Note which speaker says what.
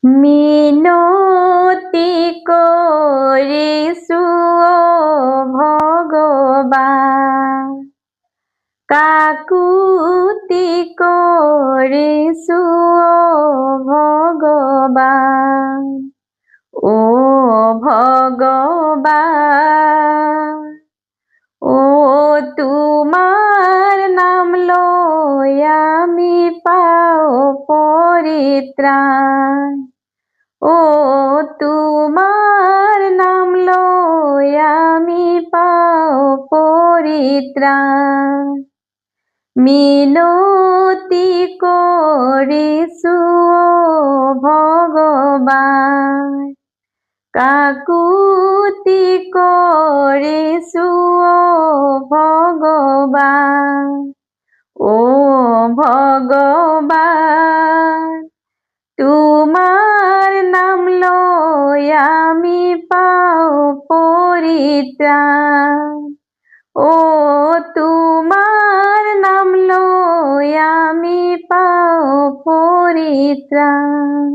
Speaker 1: মিনতি কৰিছো ভগৱান, কাকুতি কৰিছো ভগৱান, ও ভগৱান, ও তোমাৰ নাম লৈ আমি পাওঁ পৰিত্ৰাণ, ও তোমাৰ নাম লৈ আমি পাওঁ পৰিত্ৰাণ। মিনতি কৰিছো ভগৱান, কাকুতি কৰিছো ভগৱান, ও ভগৱান, তোমাৰ নাম লৈ আমি পাওঁ পৰিত্ৰাণ, ও তোমাৰ নাম লৈ আমি পাওঁ পৰিত্ৰাণ।